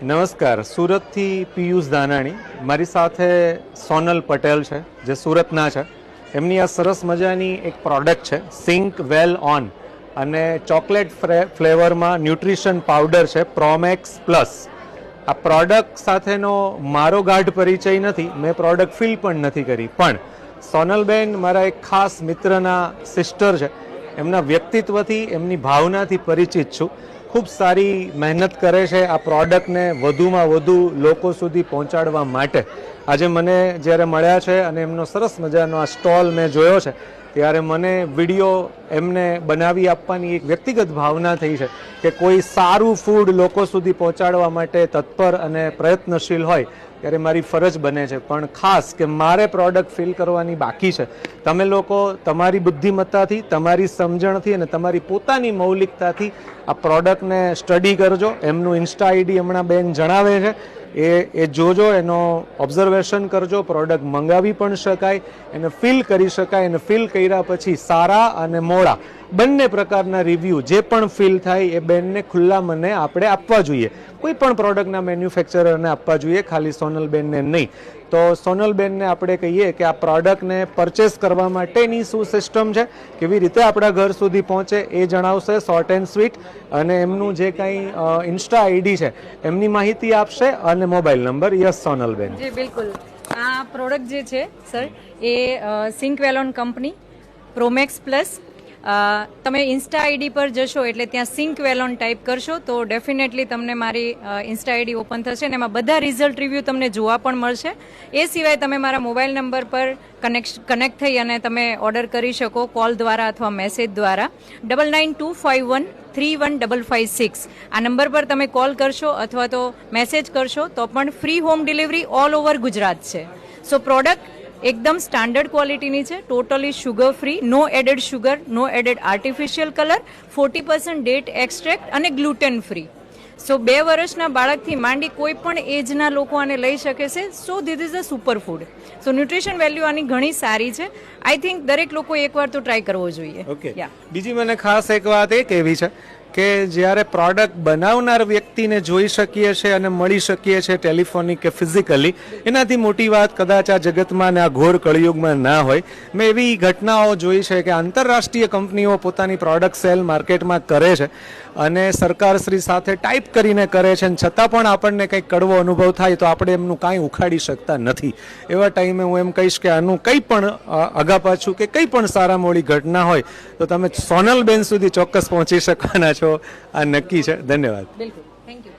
નમસ્કાર, સુરતથી પિયુષ ધાનાણી, મારી સાથે સોનલ પટેલ છે જે સુરતના છે. એમની આ સરસ મજાની એક પ્રોડક્ટ છે સિંક વેલ ઓન અને ચોકલેટ ફ્લેવરમાં ન્યુટ્રિશન પાવડર છે પ્રોમેક્સ પ્લસ. આ પ્રોડક્ટ સાથેનો મારો ગાઢ પરિચય નથી, મેં પ્રોડક્ટ ફીલ પણ નથી કરી, પણ સોનલબેન મારા એક ખાસ મિત્રના સિસ્ટર છે. એમના વ્યક્તિત્વથી, એમની ભાવનાથી પરિચિત છું. ખૂબ સારી મહેનત કરે છે આ પ્રોડક્ટને વધુમાં વધુ લોકો સુધી પહોંચાડવા માટે. આજે મને જ્યારે મળ્યા છે અને એમનો સરસ મજાનો આ સ્ટોલ મેં જોયો છે ત્યારે મને વિડીયો એમને બનાવી આપવાની એક વ્યક્તિગત ભાવના થઈ છે કે કોઈ સારું ફૂડ લોકો સુધી પહોંચાડવા માટે તત્પર અને પ્રયત્નશીલ હોય ત્યારે મારી ફરજ બને છે. પણ ખાસ કે મારે પ્રોડક્ટ ફીલ કરવાની બાકી છે. તમે લોકો તમારી બુદ્ધિમત્તાથી, તમારી સમજણથી અને તમારી પોતાની મૌલિકતાથી આ પ્રોડક્ટને સ્ટડી કરજો. એમનું ઇન્સ્ટા આઈડી હમણાં બેન જણાવે છે એ જોજો, એનો ઓબ્ઝર્વેશન કરજો. પ્રોડક્ટ મંગાવી પણ શકાય, એને ફીલ કરી શકાય, અને ફીલ કર્યા પછી સારા અને મોડા બંને પ્રકારના રિવ્યૂ જે પણ ફીલ થાય એ બેનને ખુલ્લા મને આપણે આપવા જોઈએ. કોઈ પણ પ્રોડક્ટના મેન્યુફેક્ચરરને આપવા જોઈએ, ખાલી સોનલબેનને નહીં. તો સોનલબેનને આપણે કહીએ કે આ પ્રોડક્ટને પરચેસ કરવા માટેની શું સિસ્ટમ છે, કેવી રીતે આપણા ઘર સુધી પહોંચે એ જણાવશે શોર્ટ એન્ડ સ્વીટ. અને એમનું જે કંઈ ઇન્સ્ટા આઈડી છે એમની માહિતી આપશે અને મોબાઈલ નંબર. યસ સોનલબેન. જી બિલકુલ. આ પ્રોડક્ટ જે છે સર એ સિંક વેલોન કંપની પ્રોમેક્સ પ્લસ, તમે ઇન્સ્ટા આઈડી પર જશો એટલે ત્યાં સિંક વેલોન ટાઈપ કરશો તો ડેફિનેટલી તમને મારી ઇન્સ્ટા આઈડી ઓપન થશે અને એમાં બધા રિઝલ્ટ રિવ્યૂ તમને જોવા પણ મળશે. એ સિવાય તમે મારા મોબાઈલ નંબર પર કનેક્ટ થઈ અને તમે ઓર્ડર કરી શકો કોલ દ્વારા અથવા મેસેજ દ્વારા. 9925131556 આ નંબર પર તમે કોલ કરશો અથવા તો મેસેજ કરશો તો પણ free home delivery all over Gujarat છે. સો પ્રોડક્ટ એકદમ સ્ટાન્ડર્ડ ક્વોલિટીની છે, totally sugar free, no added sugar, no added artificial colour, 40% date extract અને ગ્લુટેન ફ્રી. સો 2 વર્ષના બાળકથી માંડી કોઈ પણ એજના લોકો આને લઈ શકે છે. So this is a super food. So nutrition value આની ઘણી સારી છે. આઈ થિંક દરેક લોકો એકવાર તો ટ્રાય કરવો જોઈએ. ઓકે, બીજી મને ખાસ એક વાત એ કહેવી છે કે જ્યારે પ્રોડક્ટ બનાવનાર વ્યક્તિને જોઈ શકીએ છીએ અને મળી શકીએ છીએ ટેલિફોનિક કે ફિઝિકલી, એનાથી મોટી વાત કદાચ આ જગતમાં ને આ ઘોર કળિયુગમાં ના હોય. મેં એવી ઘટનાઓ જોઈ છે કે આંતરરાષ્ટ્રીય કંપનીઓ પોતાની પ્રોડક્ટ સેલ માર્કેટમાં કરે છે અને સરકારશ્રી સાથે ટાઈપ કરીને કરે છે, છતાં પણ આપણને કંઈક કડવો અનુભવ થાય તો આપણે એમનું કાંઈ ઉખાડી શકતા નથી. એવા ટાઈમે હું એમ કહીશ કે આનું કંઈ પણ આગા પાછું કે કંઈ પણ સારા મોડી ઘટના હોય તો તમે સોનલબેન સુધી ચોક્કસ પહોંચી શકવાના છો. આ નક્કી છે. ધન્યવાદ. બિલકુલ, થેન્ક યુ.